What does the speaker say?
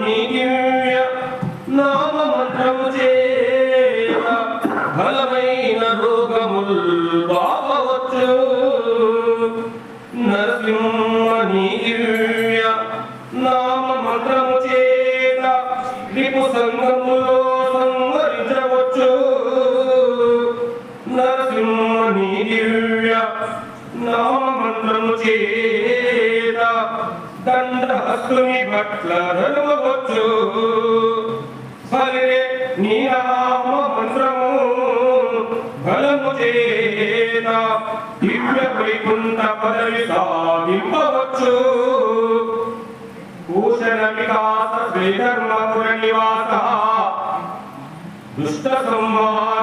నీ దివ్య నామ మంత్రము చేత బలమైన రోగముల్ బాపవచ్చు. నరసింహ నీ దివ్య నామ మంత్రము చేత రిపు సంగములో సంహరించవచ్చు. నరసింహ నీ దివ్య నామ మంత్రము చేత దండహస్తుని పట్ల నడవచ్చు. బలిరే నీ నామ మంత్రము బలము చేత దివ్య వైకుంఠ పదవి సాధింపవచ్చు. భూషణ వికాస శ్రీధర్మపుర నివాస దుష్ట సంహార